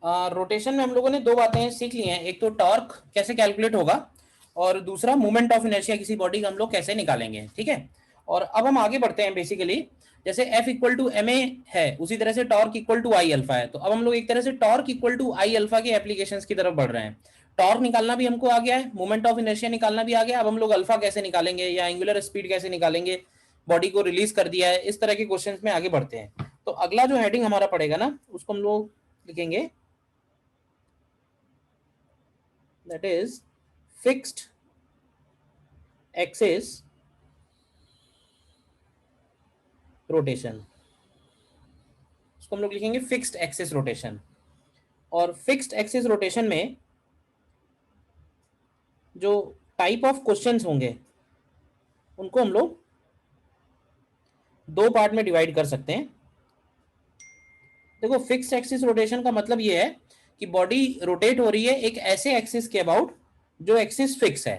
Rotation में हम लोगों ने दो बातें सीख ली हैं, एक तो टॉर्क कैसे कैलकुलेट होगा और दूसरा मोमेंट ऑफ इनर्शिया किसी बॉडी का हम लोग कैसे निकालेंगे, ठीक है। और अब हम आगे बढ़ते हैं। बेसिकली जैसे F equal to M A है, उसी तरह से torque equal to I alpha है। तो अब हम लोग एक तरह से torque equal to I alpha के एप्लीकेशंस की तरफ बढ़ रहे हैं। टॉर्क निकालना भी हमको आ गया है, मोमेंट ऑफ इनर्शिया निकालना भी आ गया। अब हम लोग अल्फा कैसे निकालेंगे या एंगुलर स्पीड कैसे निकालेंगे, बॉडी को रिलीज कर दिया है, इस तरह के क्वेश्चंस में आगे बढ़ते हैं। तो अगला जो हेडिंग हमारा पड़ेगा ना, उसको हम लोग लिखेंगे, that is fixed axis rotation। उसको हम लोग लिखेंगे फिक्स्ड एक्सिस रोटेशन। और फिक्स्ड एक्सिस रोटेशन में जो टाइप ऑफ क्वेश्चंस होंगे उनको हम लोग दो पार्ट में डिवाइड कर सकते हैं। देखो, फिक्स्ड एक्सिस रोटेशन का मतलब ये है कि बॉडी रोटेट हो रही है एक ऐसे एक्सिस के अबाउट जो एक्सिस फिक्स है,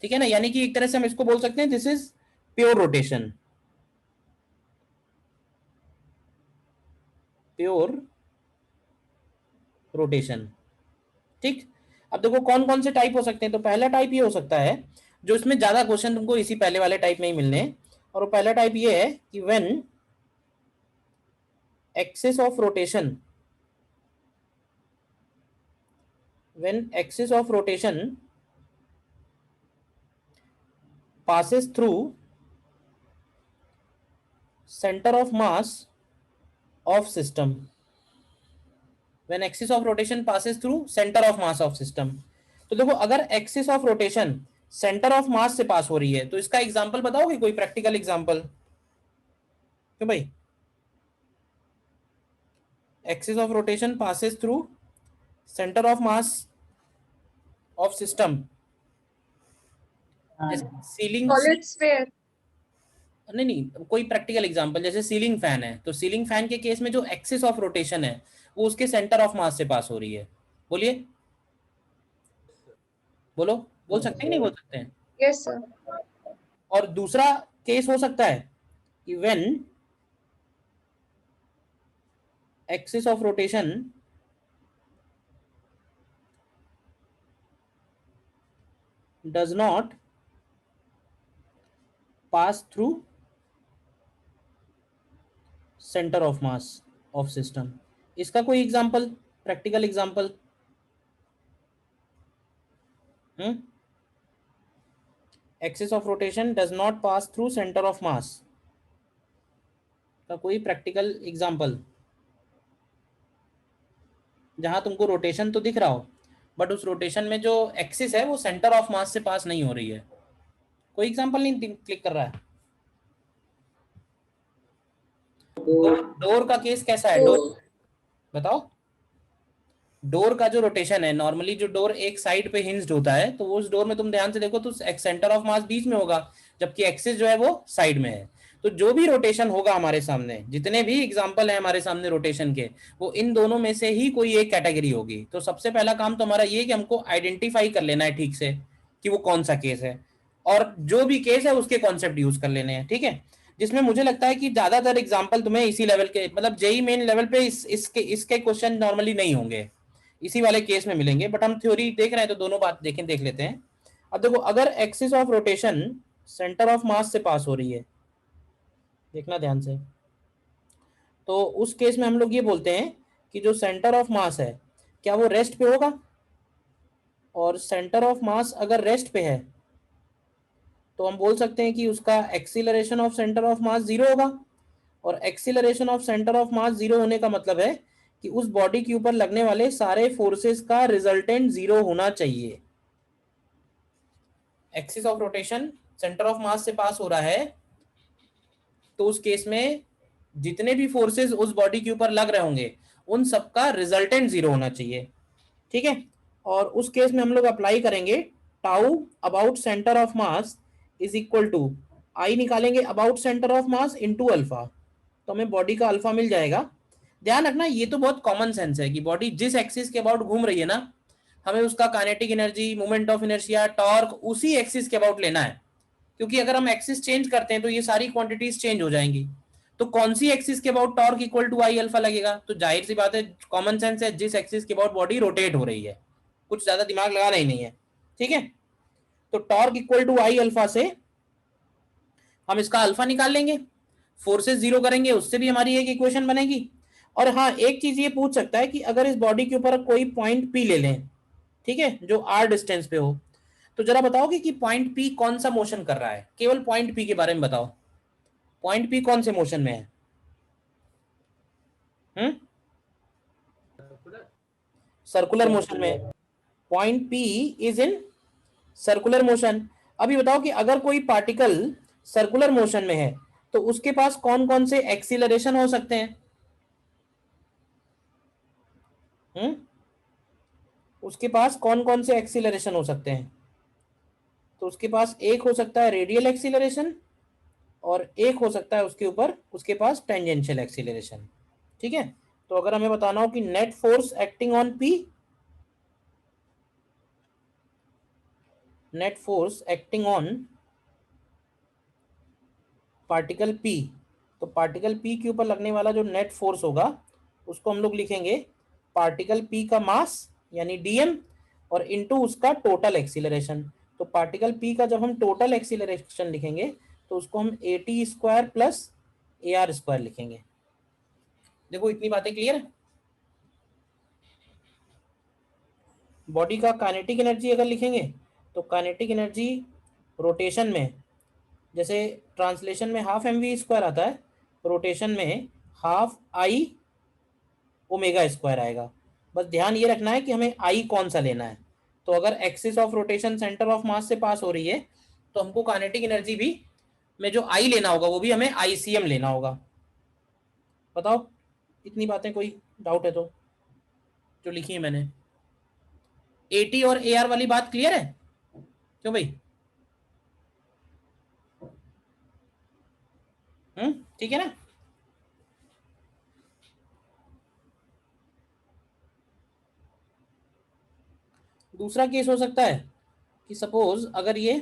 ठीक है ना। यानी कि एक तरह से हम इसको बोल सकते हैं this is pure rotation, pure rotation, ठीक। अब देखो कौन कौन से टाइप हो सकते हैं। तो पहला टाइप ये हो सकता है जो इसमें ज्यादा क्वेश्चन तुमको इसी पहले वाले टाइप में ही मिलने हैं, और वो पहला टाइप ये है कि when axis of rotation, when axis of rotation passes through center of mass of system, when axis of rotation passes through center of mass of system। तो देखो, अगर axis of rotation centre of मास से पास हो रही है तो इसका example बताओगे, कोई प्रैक्टिकल एग्जांपल? क्यों भाई? Axis of rotation passes through centre of mass of system, जैसे सीलिंग, सॉलिड स्फीयर। नहीं नहीं, कोई प्रैक्टिकल एग्जांपल, जैसे सीलिंग फैन है, तो सीलिंग फैन के केस में जो एक्सिस ऑफ रोटेशन है वो उसके सेंटर ऑफ मास से पास हो रही है। बोलिए, बोलो, बोल सकते हैं कि नहीं बोल सकते हैं? Yes sir. और दूसरा केस हो सकता है कि when axis of rotation does not pass through centre of mass of system. इसका कोई example, practical example? Axis of rotation does not pass through centre of मास का कोई प्रैक्टिकल एग्जांपल जहां तुमको रोटेशन तो दिख रहा हो बट उस रोटेशन में जो एक्सिस है वो सेंटर ऑफ मास से पास नहीं हो रही है। कोई एग्जांपल नहीं क्लिक कर रहा है? डोर का केस कैसा है? डोर बताओ। डोर का जो रोटेशन है, नॉर्मली जो डोर एक साइड पे हिंज्ड होता है, तो उस डोर में तुम ध्यान से देखो तो सेंटर ऑफ मास बीच में होगा, जबकि एक्सिस जो है वो साइड में है। तो जो भी रोटेशन होगा हमारे सामने, जितने भी एग्जांपल है हमारे सामने रोटेशन के, वो इन दोनों में से ही कोई एक कैटेगरी होगी। तो सबसे पहला काम तो हमारा ये कि हमको आइडेंटिफाई कर लेना है ठीक से कि वो कौन सा केस है, और जो भी केस है उसके कॉन्सेप्ट यूज कर लेने हैं, ठीक है। जिसमें मुझे लगता है कि ज्यादातर एग्जाम्पल तुम्हें इसी लेवल के, मतलब जेई मेन लेवल पे इसके क्वेश्चन नॉर्मली नहीं होंगे, इसी वाले केस में मिलेंगे। बट हम थ्योरी देख रहे हैं तो दोनों बात देख लेते हैं। अब देखो, अगर axis of rotation centre of मास से पास हो रही है, देखना ध्यान से, तो उस केस में हम लोग ये बोलते हैं कि जो सेंटर ऑफ मास है क्या वो रेस्ट पे होगा, और सेंटर ऑफ मास अगर रेस्ट पे है तो हम बोल सकते हैं कि उसका acceleration of centre of mass zero होगा। और acceleration of centre of mass zero होने का मतलब है कि उस बॉडी के ऊपर लगने वाले सारे फोर्सेस का रिजल्टेंट जीरो होना चाहिए। Axis of rotation centre of मास से पास हो रहा है तो उस केस में जितने भी फोर्सेस उस बॉडी के ऊपर लग रहे होंगे उन सबका रिजल्टेंट जीरो होना चाहिए, ठीक है। और उस केस में हम लोग अप्लाई करेंगे tau about centre of mass is equal to I, निकालेंगे about centre of mass into alpha, तो हमें बॉडी का अल्फा मिल जाएगा। ध्यान रखना, ये तो बहुत कॉमन सेंस है कि बॉडी जिस एक्सिस के अबाउट घूम रही है ना, हमें उसका kinetic energy, moment of inertia, torque उसी एक्सिस के अबाउट लेना है। क्योंकि अगर हम एक्सिस चेंज करते हैं तो ये सारी क्वांटिटीज चेंज हो जाएंगी। तो कौन सी एक्सिस के about torque equal to I alpha लगेगा? तो जाहिर सी बात है, कॉमन सेंस है, जिस एक्सिस के अबाउट बॉडी रोटेट हो रही है, कुछ ज्यादा दिमाग लगाना ही नहीं है, ठीक है। तो torque equal to I alpha से हम इसका अल्फा निकाल लेंगे, फोर्सेस जीरो करेंगे, उससे भी हमारी एक इक्वेशन बनेगी। और हाँ, एक चीज ये पूछ सकता है कि अगर इस बॉडी के ऊपर कोई पॉइंट पी ले लें, ठीक है, जो आर डिस्टेंस पे हो, तो जरा बताओगे कि पॉइंट पी कौन सा मोशन कर रहा है? केवल पॉइंट पी के बारे में बताओ, पॉइंट पी कौन से मोशन में है? सर्कुलर मोशन में। Point P is in circular motion. अभी बताओ कि अगर कोई पार्टिकल सर्कुलर मोशन में है तो उसके पास कौन कौन से एक्सीलरेशन हो सकते हैं? उसके पास कौन कौन से एक्सीलरेशन हो सकते हैं? तो उसके पास एक हो सकता है रेडियल एक्सीलरेशन, और एक हो सकता है उसके ऊपर उसके पास टेंजेंशियल एक्सीलरेशन, ठीक है। तो अगर हमें बताना हो कि net force acting on P, net force acting on particle P, तो पार्टिकल पी के ऊपर लगने वाला जो नेट फोर्स होगा उसको हम लोग लिखेंगे पार्टिकल पी का मास यानी डीएम, और इनटू उसका टोटल एक्सीलरेशन। तो पार्टिकल पी का जब हम टोटल एक्सीलरेशन लिखेंगे तो उसको हम A T square plus A R square लिखेंगे। देखो इतनी बातें क्लियर है। बॉडी का काइनेटिक एनर्जी अगर लिखेंगे तो काइनेटिक एनर्जी रोटेशन में, जैसे ट्रांसलेशन में हाफ एम वी स्क्वायर आता है, रोटेशन में हाफ आई ओमेगा स्क्वायर आएगा। बस ध्यान ये रखना है कि हमें आई कौन सा लेना है। तो अगर axis of rotation centre of मास से पास हो रही है तो हमको काइनेटिक एनर्जी भी में जो आई लेना होगा वो भी हमें आईसीएम लेना होगा। बताओ इतनी बातें कोई डाउट है तो, जो लिखी है मैंने। एटी और ए आर वाली बात क्लियर है? क्यों भाई? ठीक है ना। दूसरा केस हो सकता है कि सपोज अगर ये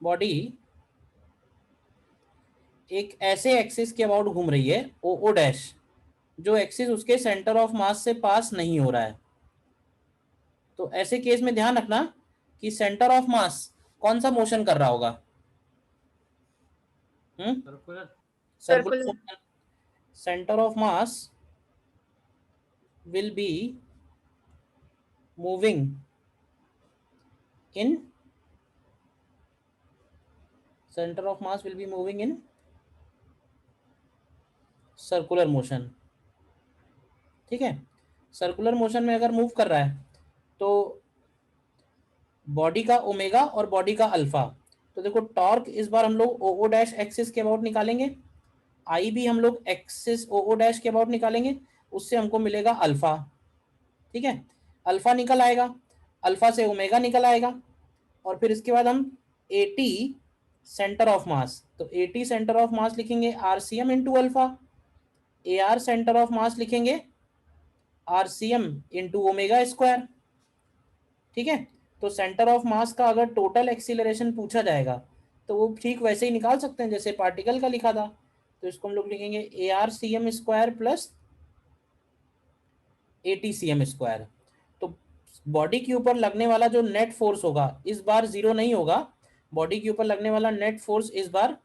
बॉडी एक ऐसे एक्सिस के अबाउट घूम रही है ओ ओ डैश, जो एक्सिस उसके सेंटर ऑफ मास से पास नहीं हो रहा है, तो ऐसे केस में ध्यान रखना कि सेंटर ऑफ मास कौन सा मोशन कर रहा होगा? Circular. Centre of mass will be moving in center of mass will be moving in circular motion, ठीक है। सर्कुलर मोशन में अगर मूव कर रहा है तो बॉडी का ओमेगा और बॉडी का अल्फा, तो देखो टॉर्क इस बार हम लोग ओ ओ डैश एक्सिस के अबाउट निकालेंगे, आई भी हम लोग एक्सिस ओ ओ डैश के अबाउट निकालेंगे, उससे हमको मिलेगा अल्फा, ठीक है। अल्फा निकल आएगा, अल्फा से ओमेगा निकल आएगा, और फिर इसके बाद हम एटी सेंटर ऑफ मास, तो एटी सेंटर ऑफ मास लिखेंगे RCM into alpha, A R centre of मास लिखेंगे आरसीएम इंटू ओमेगा स्क्वायर, ठीक है। तो सेंटर ऑफ मास का अगर टोटल एक्सीलरेशन पूछा जाएगा तो वो ठीक वैसे ही निकाल सकते हैं जैसे पार्टिकल का लिखा था। तो इसको हम लोग लिखेंगे A R C M square plus A T C M square. तो बॉडी के ऊपर लगने वाला जो नेट फोर्स होगा इस बार जीरो नहीं होगा, बॉडी के ऊपर लगने वाला नेट फोर्स इस बार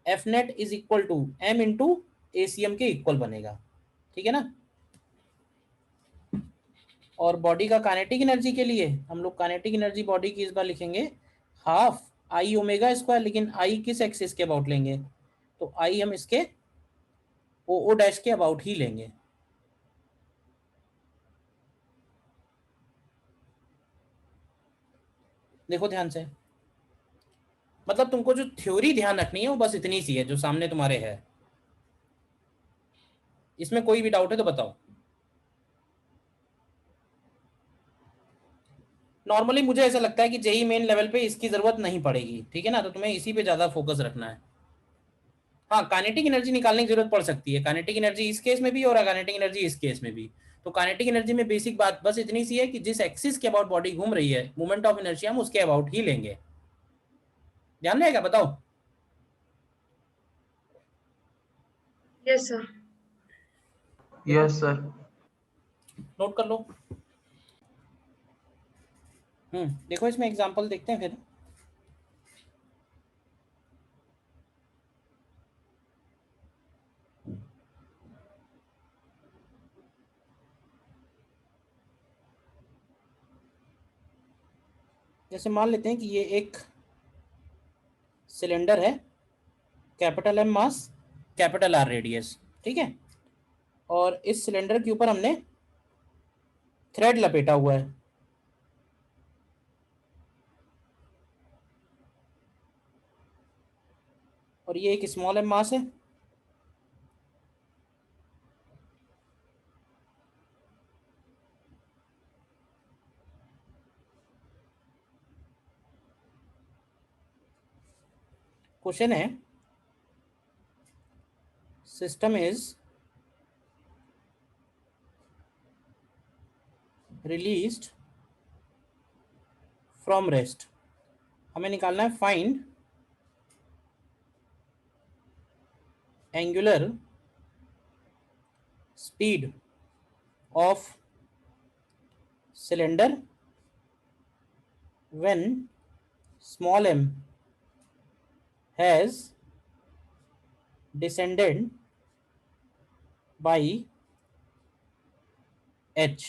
F net is equal to M into A C M के इक्वल बनेगा, ठीक है ना। और बॉडी का काइनेटिक एनर्जी के लिए हम लोग काइनेटिक एनर्जी बॉडी की इस बार लिखेंगे हाफ आई ओमेगा स्क्वायर, लेकिन आई किस एक्सिस के अबाउट लेंगे? तो आई हम इसके ओ ओ डैश के अबाउट ही लेंगे। देखो ध्यान से, मतलब तुमको जो थ्योरी ध्यान रखनी है वो बस इतनी सी है जो सामने तुम्हारे है। इसमें कोई भी डाउट है तो बताओ। नॉर्मली मुझे ऐसा लगता है कि जेई मेन लेवल पे इसकी जरूरत नहीं पड़ेगी, ठीक है ना, तो तुम्हें इसी पे ज्यादा फोकस रखना है। हाँ, काइनेटिक एनर्जी निकालने की जरूरत पड़ सकती है, काइनेटिक एनर्जी इस केस में भी और काइनेटिक एनर्जी इस केस में भी। तो काइनेटिक एनर्जी में बेसिक बात बस इतनी सी है कि जिस एक्सिस के अबाउट बॉडी घूम रही है मोमेंट ऑफ इनर्शिया हम उसके अबाउट ही लेंगे। ध्यान रहेगा, बताओ। Yes sir. Yes sir. Note कर लो। देखो इसमें एग्जांपल देखते हैं फिर। जैसे मान लेते हैं कि ये एक सिलेंडर है, कैपिटल एम मास, कैपिटल आर रेडियस, ठीक है। और इस सिलेंडर के ऊपर हमने थ्रेड लपेटा हुआ है, और ये एक स्मॉल एम मास है। क्वेश्चन है, system is released from rest. हमें निकालना है find angular speed of cylinder when small m has descended by h।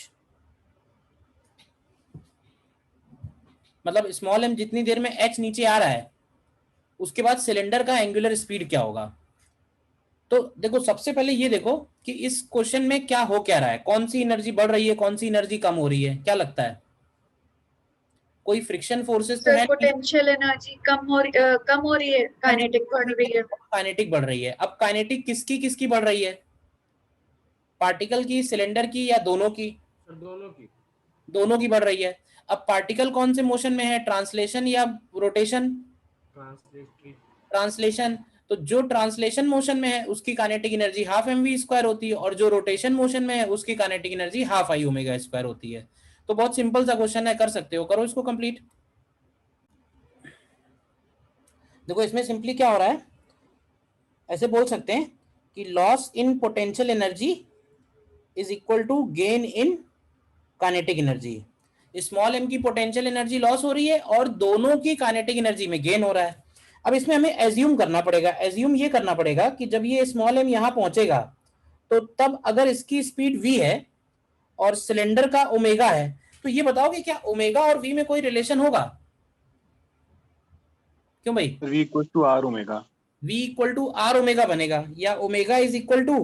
मतलब स्मॉल m जितनी देर में h नीचे आ रहा है, उसके बाद सिलेंडर का एंगुलर स्पीड क्या होगा। तो देखो सबसे पहले ये देखो कि इस क्वेश्चन में क्या हो क्या रहा है, कौन सी एनर्जी बढ़ रही है, कौन सी एनर्जी कम हो रही है, क्या लगता है। कोई फ्रिक्शन फोर्सेस तो सर है नहीं, पोटेंशियल एनर्जी कम हो रही है, काइनेटिक बढ़ रही है। काइनेटिक बढ़ रही है। अब काइनेटिक किसकी किसकी बढ़ रही है, पार्टिकल की, सिलेंडर की, या दोनों की। दोनों की। दोनों की बढ़ रही है। अब पार्टिकल कौन से मोशन में है, ट्रांसलेशन या रोटेशन। ट्रांसलेटरी। ट्रांसलेशन। तो जो ट्रांसलेशन मोशन में है उसकी kinetic energy half M V square होती है, और जो रोटेशन मोशन में है उसकी kinetic energy half I omega square होती है। तो बहुत सिंपल सा क्वेश्चन है, कर सकते हो, करो इसको कंप्लीट। देखो इसमें सिंपली क्या हो रहा है, ऐसे बोल सकते हैं कि loss in potential energy is equal to gain in kinetic energy. Small M की पोटेंशियल एनर्जी लॉस हो रही है और दोनों की काइनेटिक एनर्जी में गेन हो रहा है। अब इसमें हमें एज्यूम करना पड़ेगा, एज्यूम ये करना पड़ेगा कि जब ये स्मॉल एम यहां पहुंचेगा, तो तब अगर इसकी स्पीड v है और सिलेंडर का ओमेगा है, तो ये बताओ कि क्या ओमेगा और v में कोई रिलेशन होगा। क्यों भाई, v equal to R omega. v equal to R omega बनेगा, या omega is equal to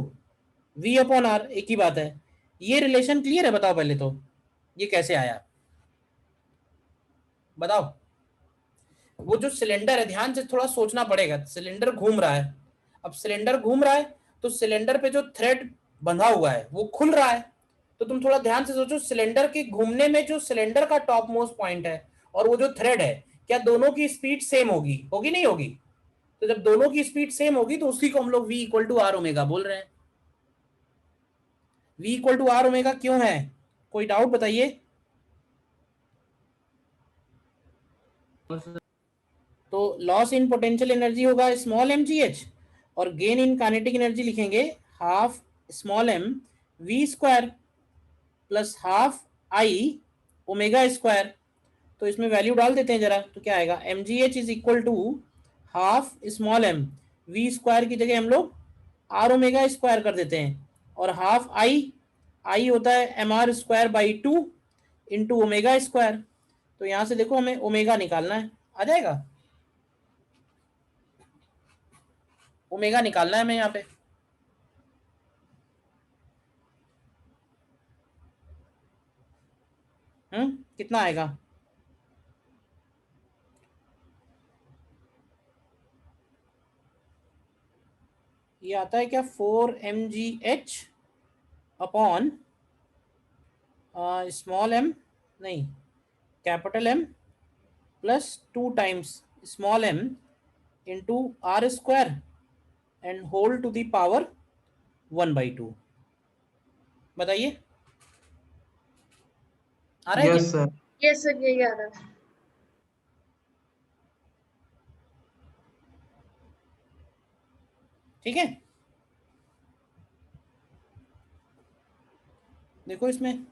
v upon R, एक ही बात है। ये रिलेशन क्लियर है, बताओ पहले तो ये कैसे आया, बताओ। वो जो सिलेंडर है, ध्यान से थोड़ा सोचना पड़ेगा, सिलेंडर घूम रहा है। अब सिलेंडर घूम रहा है तो सिलेंडर पे जो थ्रेड बंधा हुआ है वो खुल रहा है। तो तुम थोड़ा ध्यान से सोचो, सिलेंडर के घूमने में जो सिलेंडर का टॉप मोस्ट पॉइंट है और वो जो थ्रेड है, क्या दोनों की स्पीड सेम होगी, होगी नहीं होगी। तो जब दोनों की स्पीड सेम होगी तो उसी को हम लोग v equal to R omega बोल रहे हैं। v equal to R omega क्यों है, कोई डाउट बताइए। तो लॉस इन पोटेंशियल एनर्जी होगा स्मॉल एम जी एच, और गेन इन काइनेटिक एनर्जी लिखेंगे half small M V square plus half I omega square. तो इसमें वैल्यू डाल देते हैं जरा, तो क्या आएगा, M G H is equal to half small M V square की जगह हम लोग आर ओमेगा स्क्वायर कर देते हैं, और हाफ आई, आई होता है M R square by two into omega square. तो यहां से देखो हमें ओमेगा निकालना है, आ जाएगा, ओमेगा निकालना है हमें यहाँ पे। कितना आएगा, ये आता है क्या, 4 mgh अपॉन स्मॉल एम, नहीं capital M plus 2 times small M into R square and whole to the power 1/2। बताइए आ रहा है यस क्या। सर। यस सर, यही आ रहा है। ठीक है, देखो इसमें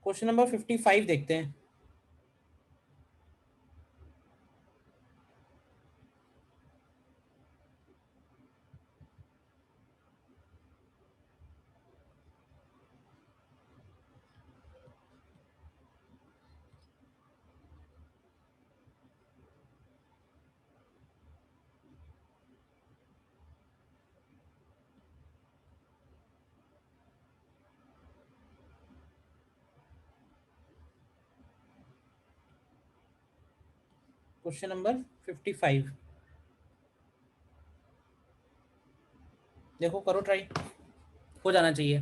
क्वेश्चन नंबर 55 देखते हैं। क्वेश्चन नंबर 55, देखो करो ट्राई, हो जाना चाहिए।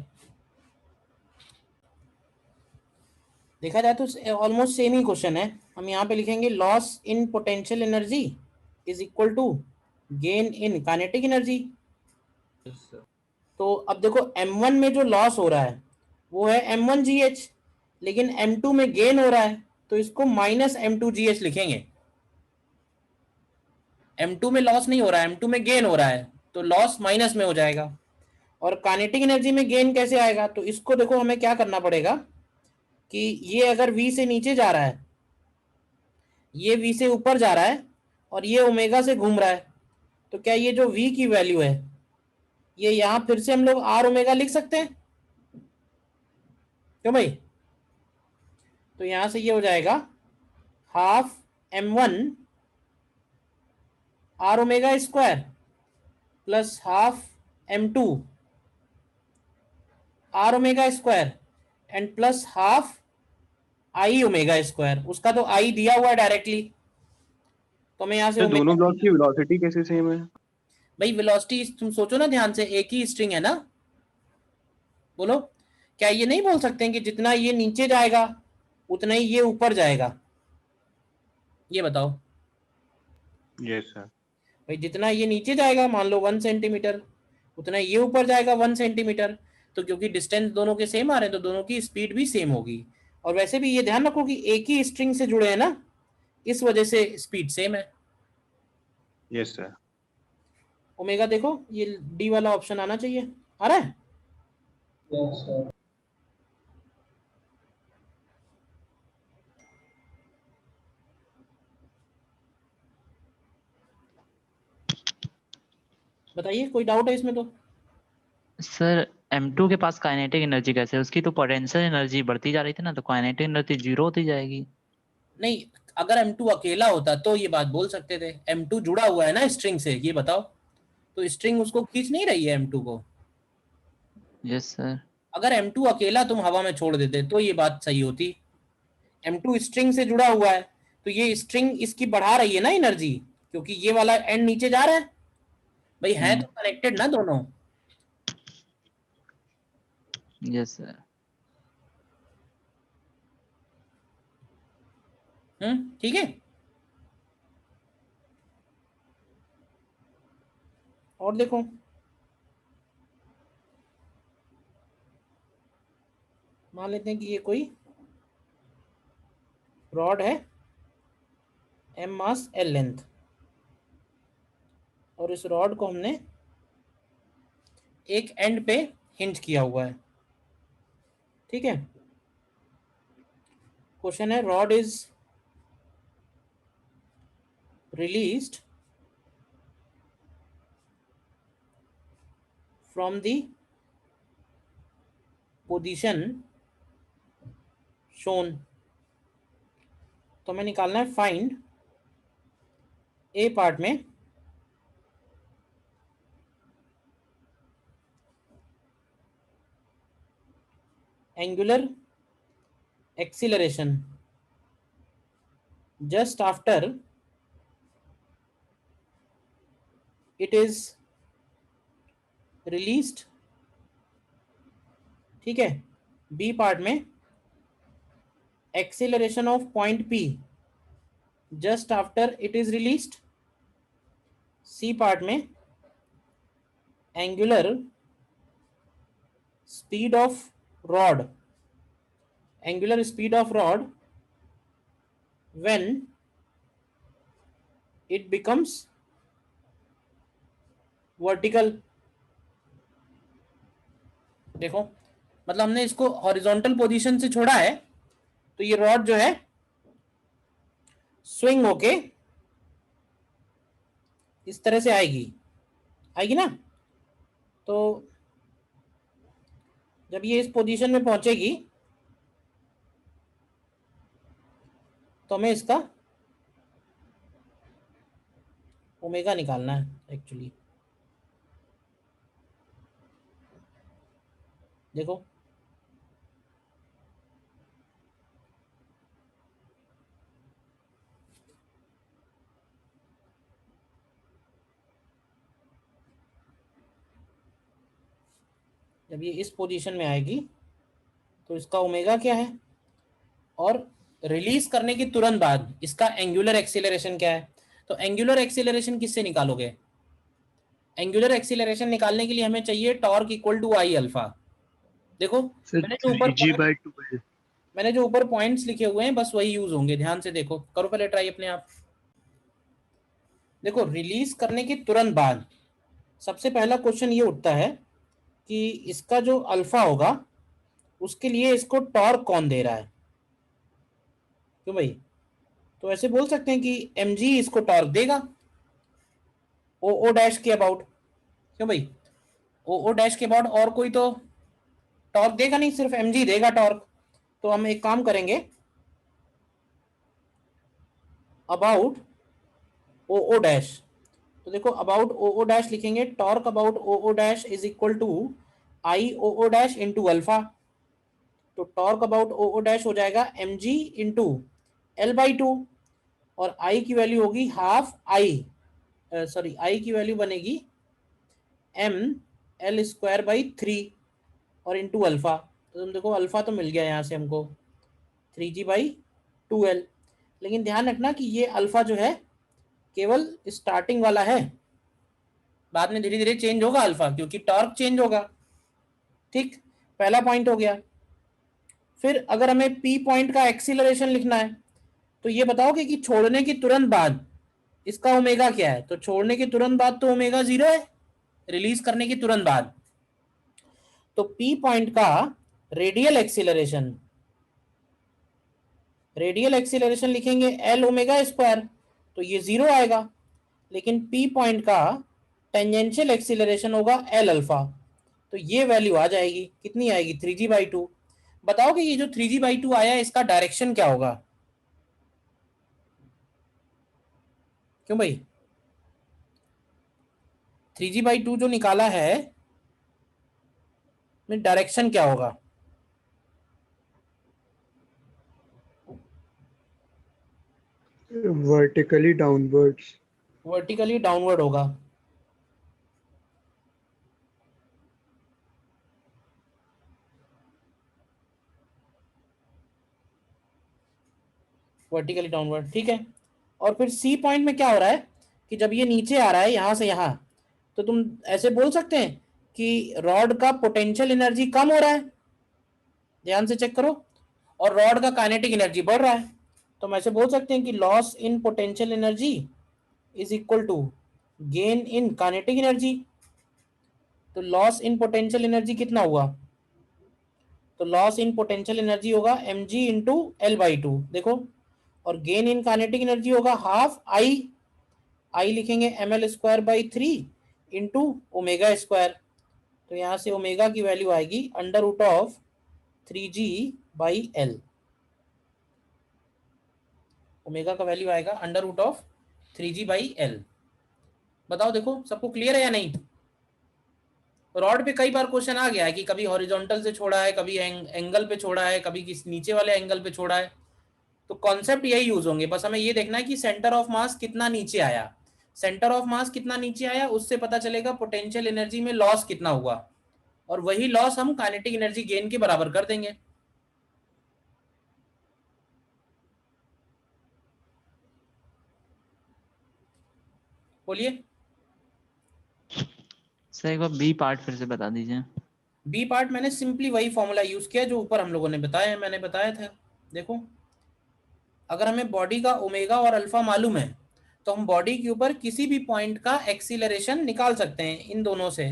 देखा जाए तो ऑलमोस्ट सेम ही क्वेश्चन है। हम यहाँ पे लिखेंगे loss in potential energy is equal to gain in kinetic energy. Yes sir. तो अब देखो M1 में जो लॉस हो रहा है वो है M1GH, लेकिन M2 में गेन हो रहा है तो इसको माइनस M2GH लिखेंगे। M2 में लॉस नहीं हो रहा है, M2 में गेन हो रहा है, तो लॉस माइनस में हो जाएगा। और काइनेटिक एनर्जी में गेन कैसे आएगा, तो इसको देखो हमें क्या करना पड़ेगा कि ये अगर V से नीचे जा रहा है, ये V से ऊपर जा रहा है और ये ओमेगा से घूम रहा है, तो क्या ये जो V की वैल्यू है ये यहाँ फिर से हम लोग R ओमेगा लिख सकते हैं क्यों भाई? तो यहां से ये हो जाएगा half M1 R omega square plus half M2 R omega square and plus half I omega square. उसका तो I दिया हुआ है डायरेक्टली, तो मैं यहां से तो ओमेगा, दोनों ब्लॉक की वेलोसिटी कैसे सेम है? भाई वेलोसिटी तुम सोचो ना ध्यान से, एक ही स्ट्रिंग है ना। बोलो, क्या ये नहीं बोल सकते हैं कि जितना ये नीचे जाएगा उतना ही ये ऊपर जाएगा? ये बताओ। Yes sir. भाई जितना ये नीचे जाएगा मान लो 1 सेंटीमीटर, उतना ये ऊपर जाएगा 1 सेंटीमीटर। तो क्योंकि डिस्टेंस दोनों के सेम आ रहे हैं तो दोनों की स्पीड भी सेम होगी। और वैसे भी ये ध्यान रखो कि एक ही स्ट्रिंग से जुड़े हैं ना, इस वजह से स्पीड सेम है। Yes sir. ओमेगा देखो ये डी वाला ऑप्शन आना चाहिए, आ रहा है? Yes, sir. बताइए, कोई डाउट है इसमें? तो सर M2 के पास काइनेटिक एनर्जी कैसे है? उसकी तो पोटेंशियल एनर्जी बढ़ती जा रही थी ना, तो काइनेटिक एनर्जी 0 होती जाएगी। नहीं, अगर M2 अकेला होता तो ये बात बोल सकते थे। M2 जुड़ा हुआ है ना स्ट्रिंग से, ये बताओ, तो स्ट्रिंग उसको खींच नहीं रही है M2 को। Yes sir. अगर M2 अकेला तुम हवा में छोड़ देते तो ये बात सही होती। M2 स्ट्रिंग से जुड़ा हुआ है तो ये स्ट्रिंग इसकी बढ़ा रही है ना एनर्जी, क्योंकि ये वाला एंड नीचे जा रहा है। भाई है तो कनेक्टेड ना दोनों। Yes sir. ठीक है। और देखो, मान लेते हैं कि ये कोई रॉड है, M मास L लेंथ, और इस रॉड को हमने एक एंड पे हिंज किया हुआ है। ठीक है, क्वेश्चन है rod is released from the position shown. तो हमें निकालना है फाइंड ए पार्ट में angular acceleration just after it is released, ठीक है। बी पार्ट में acceleration of point P just after it is released. C part में angular speed of rod, angular speed of rod when it becomes vertical। देखो मतलब हमने इसको horizontal position से छोड़ा है तो ये रॉड जो है स्विंग होके इस तरह से आएगी ना। तो जब ये इस पोजीशन में पहुंचेगी तो हमें इसका ओमेगा निकालना है एक्चुअली। देखो जब ये इस पोजीशन में आएगी तो इसका ओमेगा क्या है, और रिलीज करने के तुरंत बाद इसका एंगुलर एक्सीलरेशन क्या है। तो एंगुलर एक्सीलरेशन किससे निकालोगे? एंगुलर एक्सीलरेशन निकालने के लिए हमें चाहिए torque equal to I alpha. देखो मैंने जो ऊपर पॉइंट्स लिखे हुए हैं बस वही यूज होंगे, ध्यान से देखो, करो पहले ट्राई अपने आप। देखो रिलीज करने के तुरंत बाद सबसे पहला क्वेश्चन ये उठता है कि इसका जो अल्फा होगा उसके लिए इसको टॉर्क कौन दे रहा है। क्यों भाई? तो ऐसे बोल सकते हैं कि mg इसको टॉर्क देगा ओ डैश के अबाउट। क्यों भाई? ओ डैश के अबाउट और कोई तो टॉर्क देगा नहीं, सिर्फ mg देगा टॉर्क। तो हम एक काम करेंगे, अबाउट ओ डैश। तो देखो अबाउट ओ डैश लिखेंगे, torque about O dash is equal to I O dash into alpha. तो टॉर्क अबाउट ओ डैश हो जाएगा mg इंटू L/2 और I की वैल्यू होगी हाफ आई, सॉरी I की वैल्यू बनेगी mL²/3 और इंटू अल्फा। तो तुम देखो अल्फा तो मिल गया यहाँ से हमको 3g/2L। लेकिन ध्यान रखना कि ये अल्फा जो है केवल स्टार्टिंग वाला है, बाद में धीरे धीरे चेंज होगा अल्फा क्योंकि टॉर्क चेंज होगा। ठीक, पहला पॉइंट हो गया। फिर अगर हमें P पॉइंट का एक्सीलरेशन लिखना है तो ये बताओगे कि छोड़ने के तुरंत बाद इसका ओमेगा क्या है। तो छोड़ने के तुरंत बाद तो ओमेगा 0 है, रिलीज करने के तुरंत बाद। तो P पॉइंट का रेडियल एक्सीलरेशन लिखेंगे L ओमेगा स्क्वायर, तो ये 0 आएगा। लेकिन P पॉइंट का टेंजेंशियल एक्सीलरेशन होगा L अल्फा, तो ये वैल्यू आ जाएगी, कितनी आएगी 3g/2। बताओ कि ये जो 3g/2 आया है इसका डायरेक्शन क्या होगा। क्यों भाई? 3g/2 जो निकाला है में डायरेक्शन क्या होगा? वर्टिकली डाउनवर्ड होगा। वर्टिकली डाउनवर्ड, ठीक है। और फिर सी पॉइंट में क्या हो रहा है कि जब ये नीचे आ रहा है यहां से यहां, तो तुम ऐसे बोल सकते हैं कि रॉड का पोटेंशियल एनर्जी कम हो रहा है, ध्यान से चेक करो, और रॉड का काइनेटिक एनर्जी बढ़ रहा है। तो हम ऐसे बोल सकते हैं कि loss in potential energy is equal to gain in kinetic energy. तो लॉस इन पोटेंशियल एनर्जी कितना हुआ? तो लॉस इन पोटेंशियल एनर्जी होगा mg इंटू L/2। देखो, और गेन इन काइनेटिक एनर्जी होगा हाफ आई लिखेंगे mL²/3 इंटू ओमेगा स्क्वायर। तो यहाँ से ओमेगा की वैल्यू आएगी √of 3g/L। ओमेगा का वैल्यू आएगा √of 3g/L। बताओ देखो सबको क्लियर है या नहीं? रॉड पे कई बार क्वेश्चन आ गया है कि कभी हॉरिजॉन्टल से छोड़ा है, कभी एंगल पे छोड़ा है, कभी किस नीचे वाले एंगल पे छोड़ा है। तो कॉन्सेप्ट यही यूज होंगे, बस हमें ये देखना है कि सेंटर ऑफ मास कितना नीचे आया। सेंटर ऑफ मास कितना नीचे आया उससे पता चलेगा पोटेंशियल एनर्जी में लॉस कितना हुआ, और वही लॉस हम काइनेटिक एनर्जी गेन के बराबर कर देंगे। बोलिए। सर एक बार बी पार्ट फिर से बता दीजिए। बी पार्ट मैंने सिंपली वही फॉर्मूला यूज किया जो ऊपर हम लोगों ने बताया, मैंने बताया था। देखो, अगर हमें बॉडी का ओमेगा और अल्फा मालूम है तो हम बॉडी के ऊपर किसी भी पॉइंट का एक्सीलरेशन निकाल सकते हैं इन दोनों से।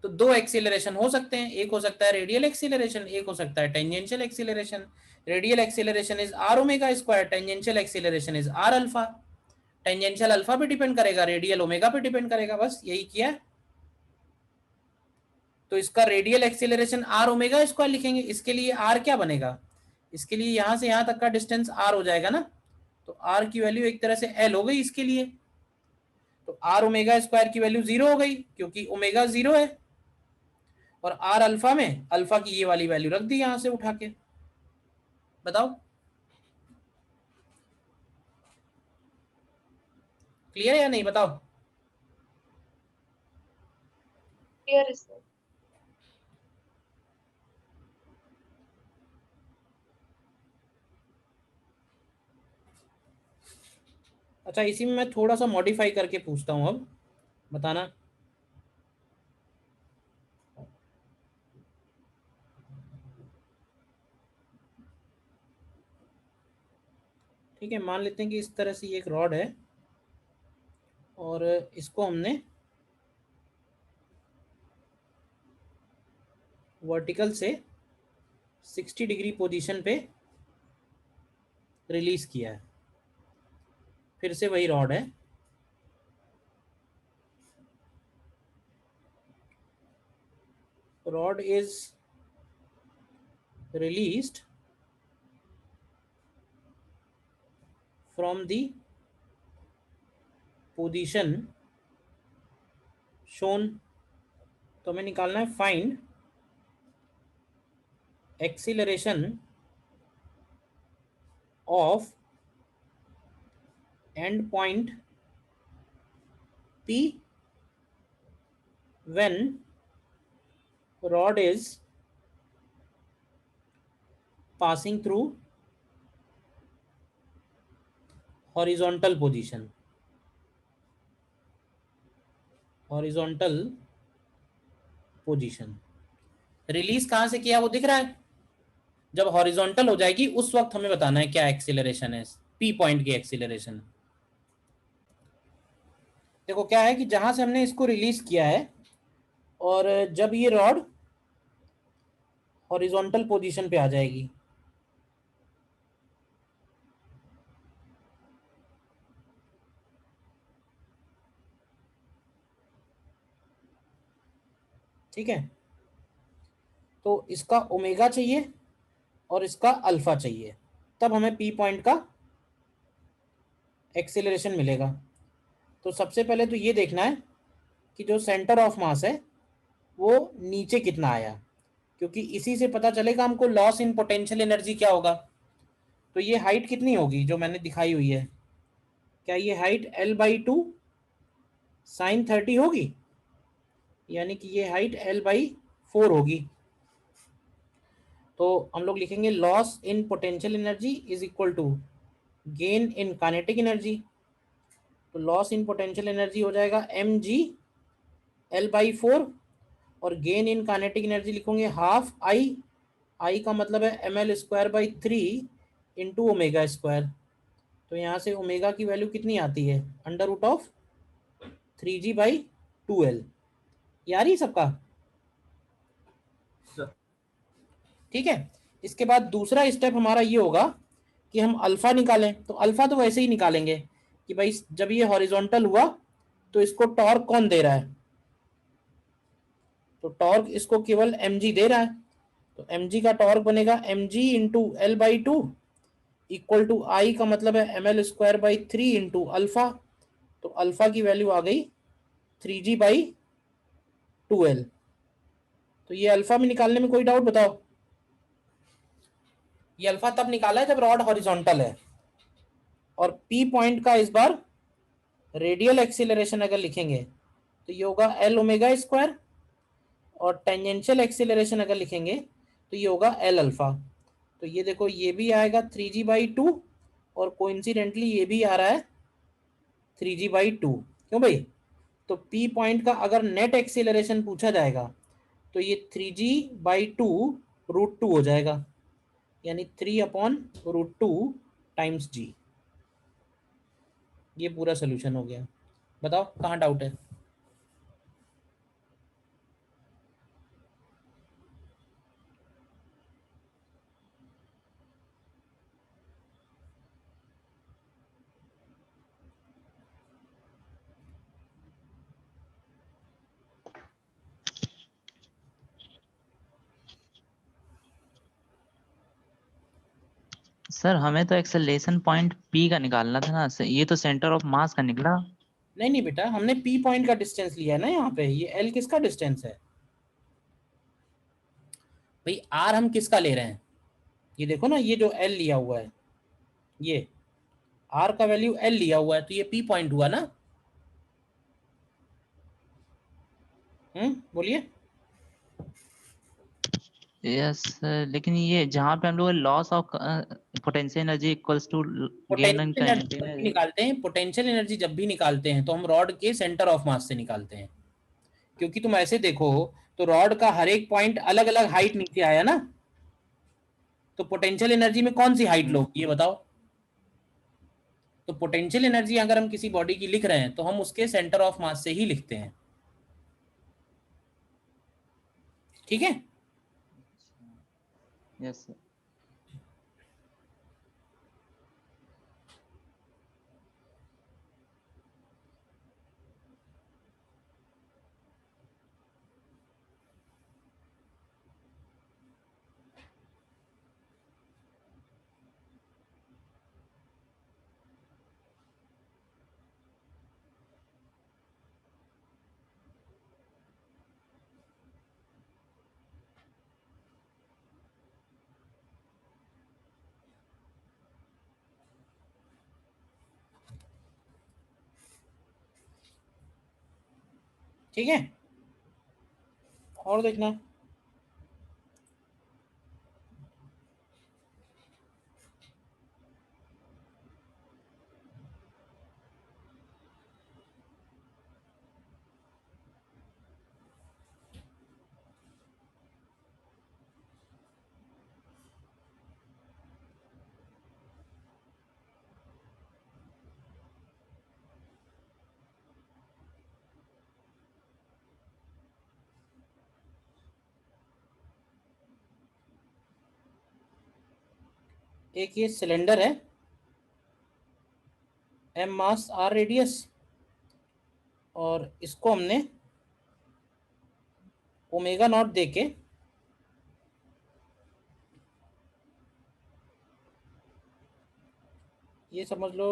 तो दो एक्सीलरेशन हो सकते हैं, एक हो सकता है रेडियल एक्सीलरेशन, एक हो सकता है tangential acceleration. Radial acceleration is R omega square, tangential acceleration is R alpha. Tangential alpha पे डिपेंड करेगा, रेडियल ओमेगा पे डिपेंड करेगा, बस यही किया है। तो इसका radial acceleration R omega square लिखेंगे, इसके लिए आर क्या बनेगा, इसके लिए यहां से यहां तक का डिस्टेंस आर हो जाएगा ना, तो आर की वैल्यू एक तरह से एल हो गई इसके लिए। तो आर ओमेगा स्क्वायर की वैल्यू 0 हो गई क्योंकि ओमेगा 0 है, और आर अल्फा में अल्फा की ये वाली वैल्यू रख दी यहां से उठा के। बताओ क्लियर है या नहीं, बताओ। क्लियर है सर। अच्छा, इसी में मैं थोड़ा सा मॉडिफाई करके पूछता हूं, अब बताना। ठीक है, मान लेते हैं कि इस तरह से ये एक रॉड है और इसको हमने वर्टिकल से 60 डिग्री पोजीशन पे रिलीज किया है। फिर से वही रॉड है, rod is released from the position shown। तो हमें निकालना है find acceleration of and point P when rod is passing through horizontal position। Horizontal position release कहां से किया वो दिख रहा है, जब हॉरिजॉन्टल हो जाएगी उस वक्त हमें बताना है क्या एक्सीलरेशन है, पी पॉइंट की एक्सीलरेशन। देखो क्या है कि जहां से हमने इसको रिलीज किया है और जब ये रॉड हॉरिजॉन्टल पोजीशन पे आ जाएगी, ठीक है, तो इसका ओमेगा चाहिए और इसका अल्फा चाहिए, तब हमें पी पॉइंट का एक्सीलरेशन मिलेगा। तो सबसे पहले तो ये देखना है कि जो सेंटर ऑफ मास है वो नीचे कितना आया, क्योंकि इसी से पता चलेगा हमको लॉस इन पोटेंशियल एनर्जी क्या होगा। तो ये हाइट कितनी होगी जो मैंने दिखाई हुई है, क्या ये हाइट L/2 sin 30 होगी, यानी कि ये हाइट L/4 होगी। तो हम लोग लिखेंगे loss in potential energy is equal to gain in kinetic energy. तो लॉस इन पोटेंशियल एनर्जी हो जाएगा mg L/4 और गेन इन काइनेटिक एनर्जी लिखोगे हाफ I का मतलब है mL²/3 इंटू ओमेगा स्क्वायर। तो यहाँ से ओमेगा की वैल्यू कितनी आती है, √3g/2l। यार ही सबका ठीक है। इसके बाद दूसरा स्टेप हमारा ये होगा कि हम अल्फा निकालें। तो अल्फा तो वैसे ही निकालेंगे कि भाई जब ये हॉरिजॉन्टल हुआ तो इसको टॉर्क कौन दे रहा है, तो टॉर्क इसको केवल mg दे रहा है। तो mg का टॉर्क बनेगा mg into L/2 equal to I का मतलब है mL²/3 इंटू अल्फा। तो अल्फा की वैल्यू आ गई 3g/2l। तो ये अल्फा में निकालने में कोई डाउट बताओ। ये अल्फा तब निकाला है जब रॉड हॉरिजॉन्टल है, और पी पॉइंट का इस बार रेडियल एक्सीलरेशन अगर लिखेंगे तो ये होगा एल ओमेगा स्क्वायर, और टेंजेंशियल एक्सीलरेशन अगर लिखेंगे तो ये होगा एल अल्फा। तो ये देखो ये भी आएगा 3g/2 और कोइंसिडेंटली ये भी आ रहा है 3g/2। क्यों भाई? तो पी पॉइंट का अगर नेट एक्सीलरेशन पूछा जाएगा तो ये 3g/2√2 हो जाएगा, यानी 3/√2 टाइम्स जी। ये पूरा सोल्यूशन हो गया। बताओ कहाँ डाउट है? सर हमें तो एक्सेलरेशन पॉइंट पी का निकालना था ना, ये तो सेंटर ऑफ मास का निकला। नहीं नहीं बेटा, हमने पी पॉइंट का डिस्टेंस लिया है ना यहाँ पे। ये एल किसका डिस्टेंस है भाई? आर हम किसका ले रहे हैं? ये देखो ना, ये जो एल लिया हुआ है, ये आर का वैल्यू एल लिया हुआ है, तो ये पी पॉइंट हुआ ना। बोलिए। यस लेकिन ये जहाँ पे हम लोग loss of potential energy equals to gain in potential energy जब भी निकालते हैं, पोटेंशियल एनर्जी जब भी निकालते हैं तो हम रॉड के सेंटर ऑफ मास से निकालते हैं, क्योंकि तुम ऐसे देखो तो रॉड का हर एक पॉइंट अलग अलग हाइट नीचे आया ना, तो पोटेंशियल एनर्जी में कौन सी हाइट लो ये बताओ। तो पोटेंशियल एनर्जी अगर हम किसी बॉडी की लिख रहे हैं तो हम उसके सेंटर ऑफ मास से ही लिखते हैं। ठीक है? Yes sir. ठीक है, और देखना। एक ये सिलेंडर है, एम मास आर रेडियस, और इसको हमने ओमेगा नॉट देके ये समझ लो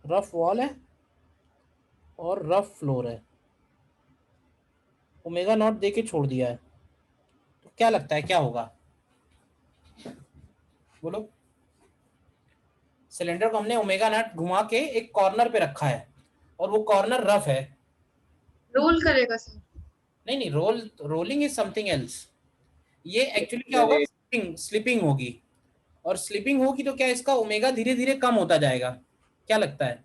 रफ वॉल है और रफ फ्लोर है, ओमेगा नॉट देके छोड़ दिया है। तो क्या लगता है क्या होगा? बोलो। सिलेंडर को हमने ओमेगा नॉट घुमा के एक कॉर्नर पे रखा है और वो कॉर्नर रफ है। रोल करेगा सर? नहीं नहीं, रोलिंग इज समथिंग एल्स। ये एक्चुअली क्या होगा, स्लिपिंग होगी, और स्लिपिंग होगी तो क्या इसका ओमेगा धीरे धीरे कम होता जाएगा। क्या लगता है?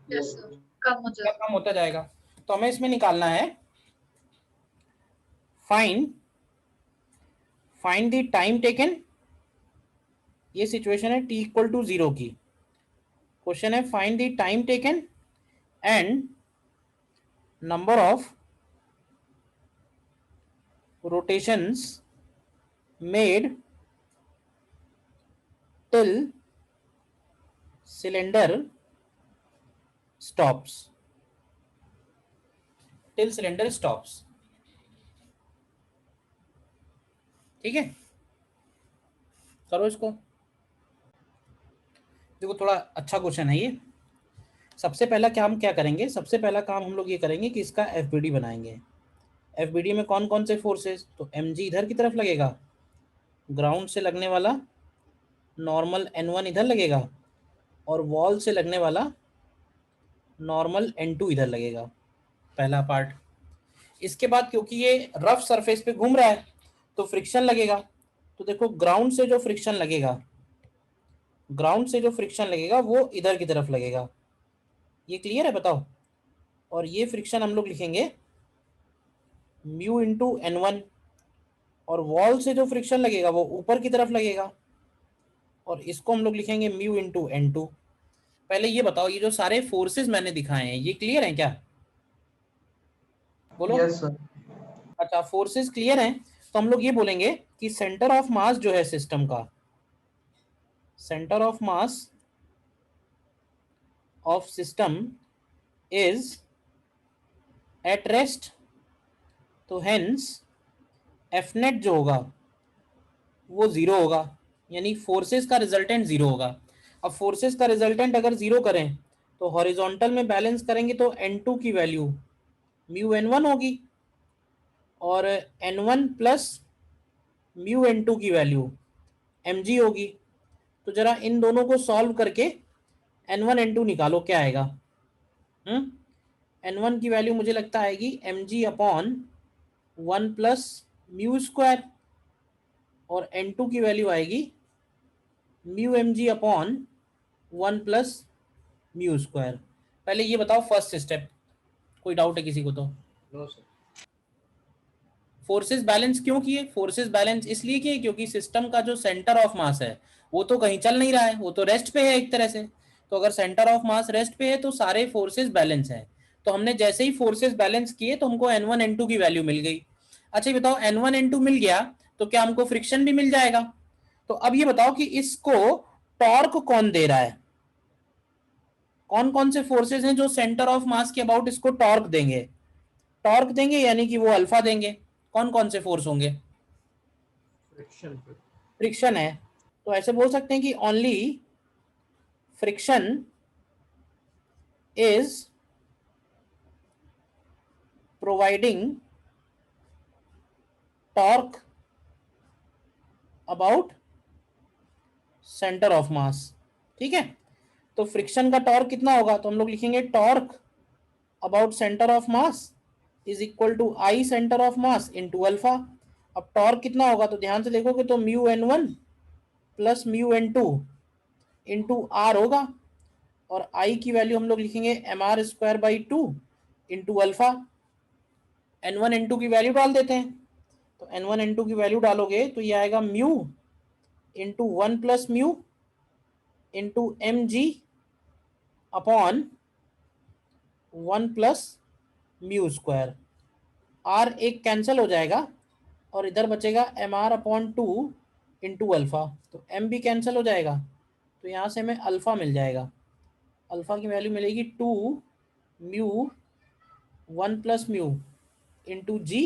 यस सर, कम हो क्या जाएगा। कम होता जाएगा? तो हमें इसमें निकालना है फाइंड द टाइम टेकन। ये सिचुएशन है t इक्वल टू 0 की। क्वेश्चन है find the time taken and number of rotations made till cylinder stops. Till cylinder stops. ठीक है, करो इसको। देखो थोड़ा अच्छा क्वेश्चन है ये। सबसे पहला काम क्या करेंगे? सबसे पहला काम हम लोग ये करेंगे कि इसका एफबीडी बनाएंगे। एफबीडी में कौन कौन से फोर्सेस? तो mg इधर की तरफ लगेगा, ग्राउंड से लगने वाला नॉर्मल n1 इधर लगेगा, और वॉल से लगने वाला नॉर्मल N2 इधर लगेगा, पहला पार्ट। इसके बाद क्योंकि ये रफ सरफेस पे घूम रहा है तो फ्रिक्शन लगेगा। तो देखो ग्राउंड से जो फ्रिक्शन लगेगा, ग्राउंड से जो फ्रिक्शन लगेगा वो इधर की तरफ लगेगा। ये क्लियर है, बताओ। और ये फ्रिक्शन हम लोग लिखेंगे म्यू इंटू N1, और वॉल से जो फ्रिक्शन लगेगा वो ऊपर की तरफ लगेगा, और इसको हम लोग लिखेंगे म्यू इंटू N2। पहले ये बताओ, ये जो सारे फोर्सेस मैंने दिखाए हैं ये क्लियर हैं क्या? बोलो। Yes sir. अच्छा, फोर्सेस क्लियर हैं तो हम लोग ये बोलेंगे कि सेंटर ऑफ मास जो है सिस्टम का, centre of mass of system is at rest. तो हेंस एफ नेट जो होगा वो जीरो होगा, यानी फोर्सेस का रिजल्टेंट जीरो होगा। अब फोर्सेस का रिजल्टेंट अगर जीरो करें तो हॉरिजॉन्टल में बैलेंस करेंगे तो N2 की वैल्यू म्यू N1 होगी, और N1 प्लस म्यू N2 की वैल्यू mg होगी। तो जरा इन दोनों को सॉल्व करके N1 N2 निकालो, क्या आएगा? N1 की वैल्यू मुझे लगता आएगी mg upon 1 plus mu square, और N2 की वैल्यू आएगी mu mg upon 1 plus mu square. पहले ये बताओ फर्स्ट स्टेप, कोई डाउट है किसी को? तो नो सर। फोर्सेस बैलेंस क्यों किए? फोर्सेस बैलेंस इसलिए किए क्योंकि सिस्टम का जो सेंटर ऑफ मास है वो तो कहीं चल नहीं रहा है, वो तो रेस्ट पे है एक तरह से। तो अगर सेंटर ऑफ मास रेस्ट पे है तो सारे फोर्सेस बैलेंस है। तो हमने जैसे ही फोर्सेस बैलेंस किए तो हमको N1 N2 की वैल्यू मिल गई। अच्छा ये बताओ, N1 N2 मिल गया तो क्या हमको फ्रिक्शन भी मिल जाएगा? तो अब ये बताओ कि इसको टॉर्क कौन दे रहा है? कौन कौन से फोर्सेस हैं जो सेंटर ऑफ मास के अबाउट इसको टॉर्क देंगे? टॉर्क देंगे यानी कि वो अल्फा देंगे। कौन कौन से फोर्स होंगे? फ्रिक्शन पे। फ्रिक्शन है, तो ऐसे बोल सकते हैं कि only friction is providing torque about centre of मास। ठीक है, तो फ्रिक्शन का टॉर्क कितना होगा? तो हम लोग लिखेंगे torque about centre of mass is equal to I centre of mass into alpha. अब टॉर्क कितना होगा तो ध्यान से देखोगे तो mu N1 plus mu N2 into R होगा, और आई की वैल्यू हम लोग लिखेंगे mr square by 2 into alpha. N1 N2 की वैल्यू डाल देते हैं, तो N1 N2 की वैल्यू डालोगे तो ये आएगा mu into 1 plus mu into mg upon 1 plus mu square. R एक कैंसिल हो जाएगा और इधर बचेगा mr अपॉन 2 इंटू अल्फा, तो m भी कैंसिल हो जाएगा, तो यहाँ से हमें अल्फा मिल जाएगा। अल्फा की वैल्यू मिलेगी 2 mu 1 plus mu into G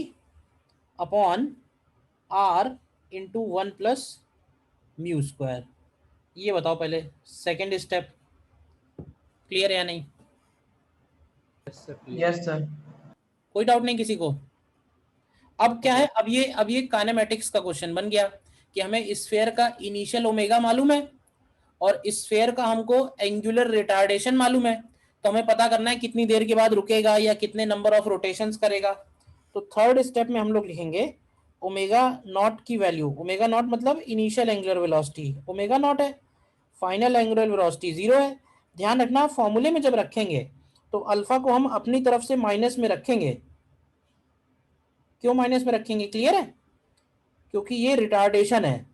upon R into 1 plus mu square. ये बताओ पहले सेकेंड स्टेप क्लियर है या नहीं? Yes sir. Yes sir. कोई डाउट नहीं किसी को? अब क्या है, अब ये काइनेमेटिक्स का क्वेश्चन बन गया कि हमें स्फीयर का इनिशियल ओमेगा मालूम है और स्फीयर का हमको एंगुलर रिटार्डेशन मालूम है, तो हमें पता करना है कितनी देर के बाद रुकेगा या कितने नंबर ऑफ रोटेशंस करेगा। तो थर्ड स्टेप में हम लोग लिखेंगे ओमेगा नॉट की वैल्यू। ओमेगा नॉट मतलब initial angular velocity, omega naught है, फाइनल एंगुलर वेलोसिटी 0 है। ध्यान रखना फॉर्मूले में जब रखेंगे तो अल्फा को हम अपनी तरफ से माइनस में रखेंगे। क्यों माइनस में रखेंगे, क्लियर है? क्योंकि ये रिटार्डेशन है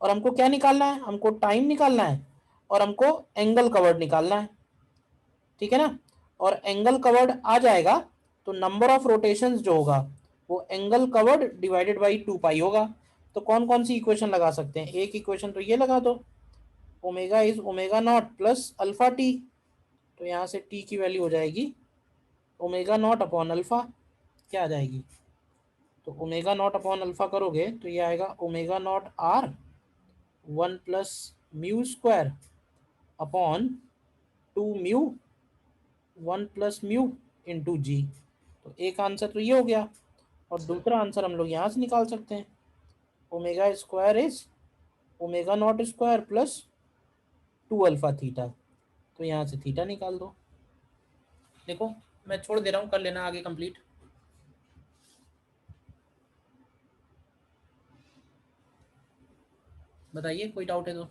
और हमको क्या निकालना है? हमको टाइम निकालना है और हमको एंगल कवर्ड निकालना है, ठीक है ना? और एंगल कवर्ड आ जाएगा तो नंबर ऑफ रोटेशंस जो होगा वो एंगल कवर्ड डिवाइडेड बाई 2 पाई होगा। तो कौन कौन सी इक्वेशन लगा सकते हैं? एक इक्वेशन तो ये लगा दो, omega is omega not plus alpha T, तो यहाँ से टी की वैल्यू हो जाएगी ओमेगा नॉट अपॉन अल्फा। क्या आ जाएगी? तो ओमेगा नॉट अपॉन अल्फा करोगे तो ये आएगा omega naught R 1 plus mu square upon 2 mu 1 plus mu into G. तो एक आंसर तो ये हो गया, और दूसरा आंसर हम लोग यहाँ से निकाल सकते हैं, omega square is omega not square plus 2 alpha theta. तो यहाँ से थीटा निकाल दो। देखो मैं छोड़ दे रहा हूँ, कर लेना आगे कंप्लीट। बताइए कोई डाउट है तो।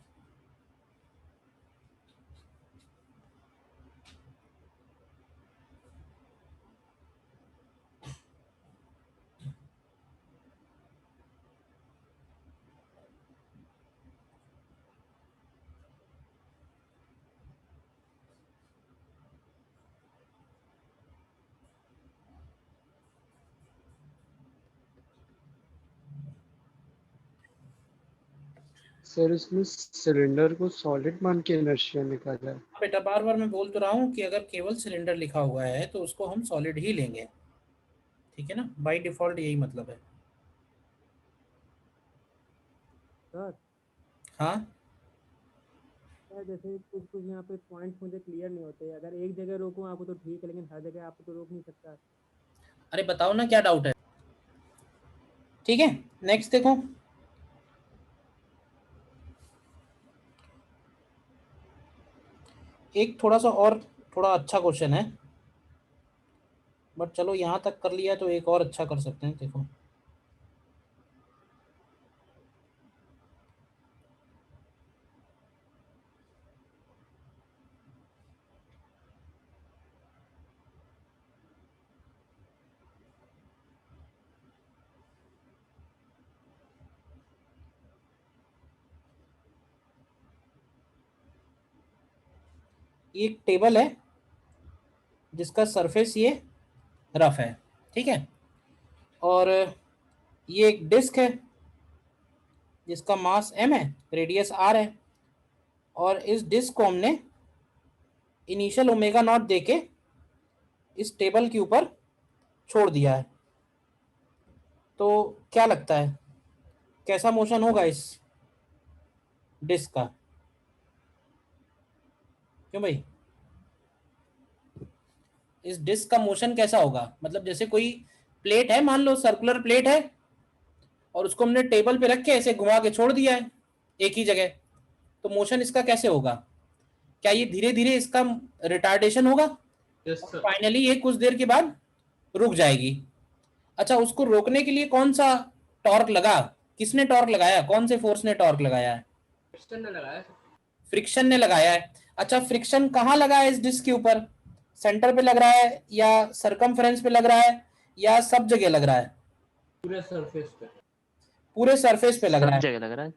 सर इसमें सिलेंडर को सॉलिड मान के इनर्शिया निकाला है। बेटा बार बार मैं बोल तो रहा हूँ कि अगर केवल सिलेंडर लिखा हुआ है तो उसको हम सॉलिड ही लेंगे, ठीक है ना, बाय डिफॉल्ट यही मतलब है। सर हाँ सर जैसे कुछ कुछ यहाँ पे पॉइंट्स मुझे क्लियर नहीं होते, अगर एक जगह रोकूं आपको तो ठीक है, लेकिन हर जगह आपको तो रोक नहीं सकता। अरे बताओ ना क्या डाउट है। ठीक है नेक्स्ट देखो, एक थोड़ा सा और थोड़ा अच्छा क्वेश्चन है, बट चलो यहाँ तक कर लिया तो एक और अच्छा कर सकते हैं। देखो ये एक टेबल है जिसका सरफेस ये रफ है, ठीक है, और ये एक डिस्क है जिसका मास m है, रेडियस r है, और इस डिस्क को हमने इनिशियल ओमेगा नॉट देके इस टेबल के ऊपर छोड़ दिया है। तो क्या लगता है कैसा मोशन होगा इस डिस्क का? क्यों भाई, इस डिस्क का मोशन कैसा होगा? मतलब जैसे कोई प्लेट है, मान लो सर्कुलर प्लेट है, और उसको हमने टेबल पे रख के ऐसे घुमा के छोड़ दिया है एक ही जगह, तो मोशन इसका कैसे होगा? क्या ये धीरे धीरे इसका रिटार्डेशन होगा? Yes sir. फाइनली ये कुछ देर के बाद रुक जाएगी। अच्छा, उसको रोकने के लिए कौन सा टॉर्क लगा? किसने टॉर्क लगाया? कौन से फोर्स ने टॉर्क लगाया है? फ्रिक्शन ने लगाया सर। फ्रिक्शन ने लगाया है। अच्छा, फ्रिक्शन कहाँ लगा है इस डिस्क के ऊपर? सेंटर पे लग रहा है या सरकमफ्रेंस पे लग रहा है या सब जगह लग रहा है? पूरे सरफेस पे। पूरे सरफेस पे लग रहा सब है, जगह लग रहा है।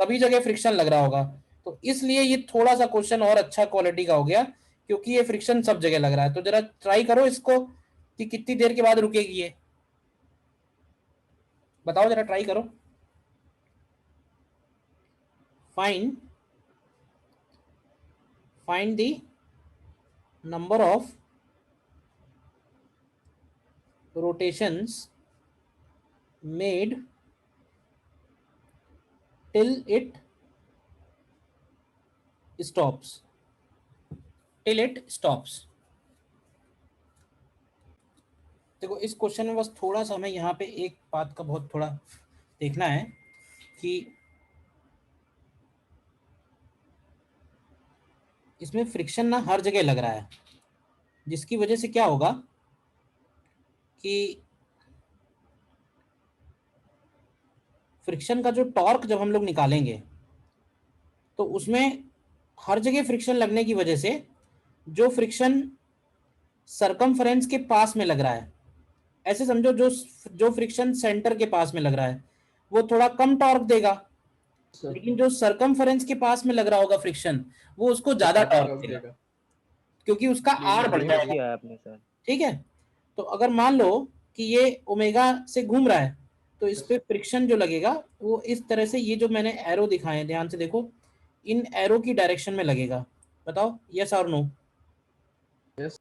सभी जगह फ्रिक्शन लग रहा होगा। तो इसलिए ये थोड़ा सा क्वेश्चन और अच्छा क्वालिटी का हो गया, क्योंकि ये फ्रिक्शन सब जगह लग रहा है। तो जरा ट्राई करो इसको कि कितनी देर के बाद रुकेगी ये, बताओ जरा, ट्राई करो। find the number of rotations made till it stops, देखो इस क्वेश्चन में बस थोड़ा सा हमें यहाँ पे एक बात का बहुत थोड़ा देखना है कि इसमें फ्रिक्शन ना हर जगह लग रहा है, जिसकी वजह से क्या होगा कि फ्रिक्शन का जो टॉर्क जब हम लोग निकालेंगे तो उसमें हर जगह फ्रिक्शन लगने की वजह से जो फ्रिक्शन सरकमफ्रेंस के पास में लग रहा है, ऐसे समझो जो फ्रिक्शन सेंटर के पास में लग रहा है वो थोड़ा कम टॉर्क देगा, लेकिन जो सरकमफ्रेंस के पास में लग रहा होगा फ्रिक्शन वो उसको ज्यादा टॉर्क देगा, क्योंकि उसका आर बढ़ जाएगा। आपने सर ठीक है, तो अगर मान लो कि ये ओमेगा से घूम रहा है तो इस पे फ्रिक्शन जो लगेगा वो इस तरह से, ये जो मैंने एरो दिखाए हैं ध्यान से देखो, इन एरो की डायरेक्शन में लगेगा। बताओ यस और नो? यस।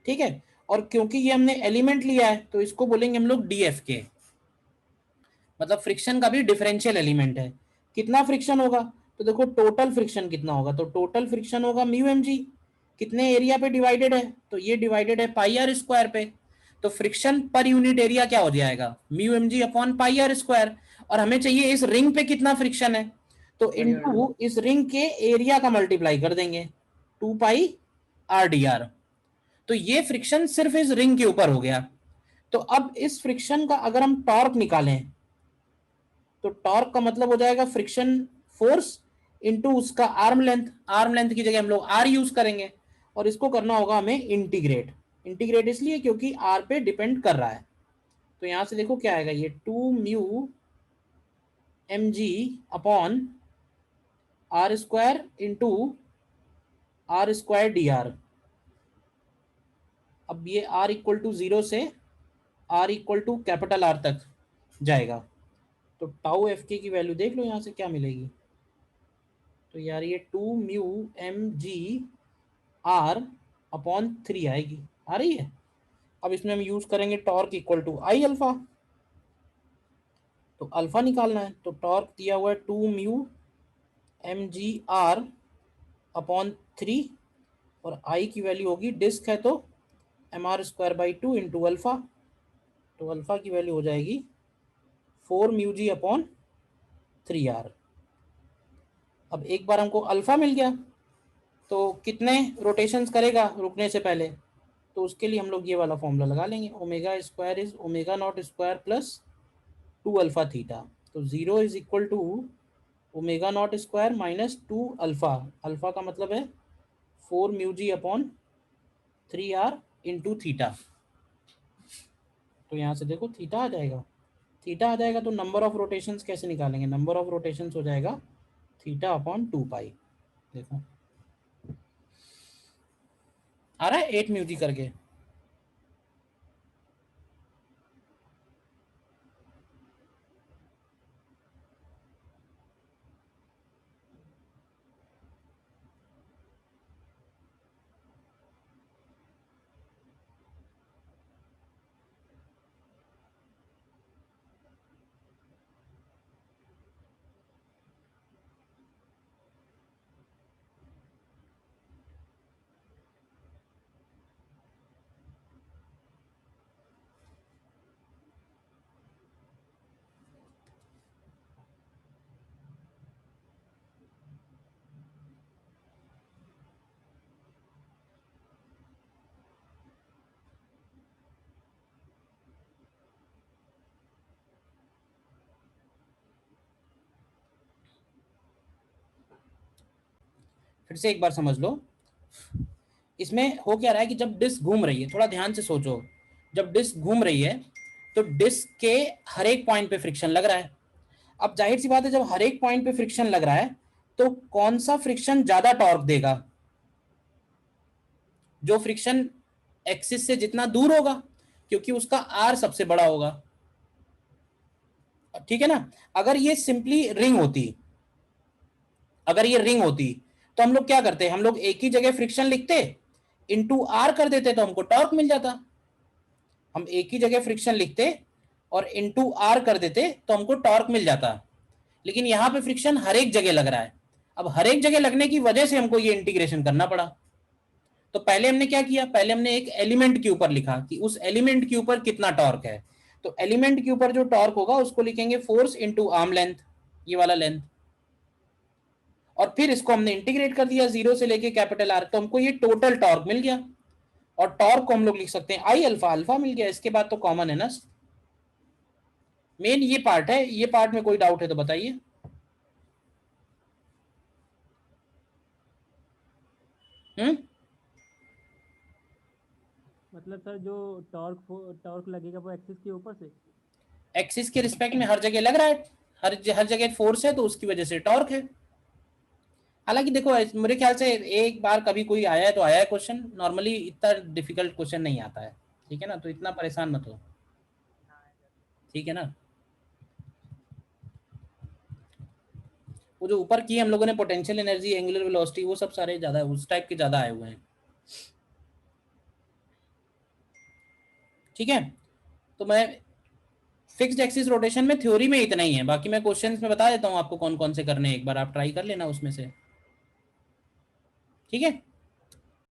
ठीक है, और क्योंकि ये हमने एलिमेंट लिया है तो इसको बोलेंगे हम लोग DFK, मतलब फ्रिक्शन का भी डिफरेंशियल एलिमेंट है। कितना फ्रिक्शन होगा? तो देखो टोटल फ्रिक्शन कितना होगा, तो टोटल फ्रिक्शन होगा म्यू mg, कितने एरिया पे डिवाइडेड है? तो ये डिवाइडेड है पाई आर स्क्वायर पे, तो फ्रिक्शन पर यूनिट एरिया क्या हो जाएगा? Mu mg upon pi R square. और हमें चाहिए इस रिंग पे कितना फ्रिक्शन है, तो इनटू इस रिंग के एरिया का मल्टीप्लाई कर देंगे 2 पाई RdR। तो ये फ्रिक्शन सिर्फ इस रिंग के ऊपर हो गया। तो अब इस फ्रिक्शन का अगर हम टॉर्क निकालें तो टॉर्क का मतलब हो जाएगा फ्रिक्शन फोर्स इनटू उसका आर्म लेंथ। आर्म लेंथ की जगह हम लोग आर यूज करेंगे और इसको करना होगा हमें इंटीग्रेट। इंटीग्रेट इसलिए क्योंकि आर पे डिपेंड कर रहा है। तो यहां से देखो क्या आएगा, ये 2 mu M G upon R square into R square D R. अब ये r इक्वल टू 0 से r equal to capital R तक जाएगा। तो टाउ एफ के की वैल्यू देख लो यहाँ से क्या मिलेगी। तो यार ये 2 mu M G R upon 3 आएगी, आ रही है। अब इसमें हम यूज करेंगे torque equal to I alpha. तो अल्फा निकालना है, तो टॉर्क दिया हुआ है 2 mu M G R upon 3 और आई की वैल्यू होगी, डिस्क है तो M R square by 2 into alpha. तो अल्फा की वैल्यू हो जाएगी 4 म्यू जी अपॉन 3r। अब एक बार हमको अल्फा मिल गया तो कितने रोटेशंस करेगा रुकने से पहले, तो उसके लिए हम लोग ये वाला फॉर्मूला लगा लेंगे, omega square is omega not square plus 2 alpha theta. तो 0 is equal to omega not square minus 2 alpha. Alpha का मतलब है 4 mu G upon 3r into theta. तो यहाँ से देखो थीटा आ जाएगा, थीटा आ जाएगा तो नंबर ऑफ रोटेशंस कैसे निकालेंगे, नंबर ऑफ रोटेशंस हो जाएगा थीटा अपॉन 2 पाई। देखो आ रहा है 8 म्यू जी करके। फिर से एक बार समझ लो, इसमें हो क्या रहा है कि जब डिस्क घूम रही है, थोड़ा ध्यान से सोचो, जब डिस्क घूम रही है तो डिस्क के हर एक पॉइंट पे फ्रिक्शन लग रहा है। अब जाहिर सी बात है जब हर एक पॉइंट पे फ्रिक्शन लग रहा है तो कौन सा फ्रिक्शन ज्यादा टॉर्क देगा, जो फ्रिक्शन एक्सिस से जितना दूर होगा, क्योंकि उसका आर सबसे बड़ा होगा। ठीक है ना। अगर ये सिंपली रिंग होती, अगर ये रिंग होती तो हम लोग क्या करते, हम लोग एक ही जगह फ्रिक्शन लिखते इनटू आर कर देते तो हमको टॉर्क मिल जाता। हम एक ही जगह फ्रिक्शन लिखते और इनटू आर कर देते तो हमको टॉर्क मिल जाता। लेकिन यहां पे फ्रिक्शन हर एक जगह लग रहा है। अब हर एक जगह लगने की वजह से हमको ये इंटीग्रेशन करना पड़ा। तो पहले हमने क्या किया, पहले हमने एक एलिमेंट के ऊपर लिखा कि उस एलिमेंट के ऊपर कितना टॉर्क है। तो एलिमेंट के ऊपर जो टॉर्क होगा उसको लिखेंगे फोर्स इनटू आर्म लेंथ, ये वाला लेंथ। और फिर इसको हमने इंटीग्रेट कर दिया 0 से लेके कैपिटल आर, तो हमको ये टोटल टॉर्क मिल गया। और टॉर्क को हम लोग लिख सकते हैं आई अल्फा, अल्फा मिल गया। इसके बाद तो कॉमन है ना, मेन ये पार्ट है। ये पार्ट में कोई डाउट है तो बताइए। मतलब सर जो टॉर्क लगेगा वो एक्सिस के ऊपर से, एक्सिस के रिस्पेक्ट में हर जगह लग रहा है, हर जगह फोर्स है तो उसकी वजह से टॉर्क है। हालांकि देखो मेरे ख्याल से एक बार कभी कोई आया है तो आया है क्वेश्चन, नॉर्मली इतना डिफिकल्ट क्वेश्चन नहीं आता है। ठीक है ना, तो इतना परेशान मत हो। ठीक है ना। वो जो ऊपर की हम लोगों ने पोटेंशियल एनर्जी, एंगुलर वेलोसिटी, वो सब सारे ज्यादा उस टाइप के ज्यादा आए हुए हैं। ठीक है। तो मैं फिक्स्ड एक्सिस रोटेशन में थ्योरी में इतना ही है, बाकी मैं क्वेश्चंस में बता देता हूँ आपको कौन कौन से करने हैं, एक बार आप ट्राई कर लेना उसमें से। ठीक है।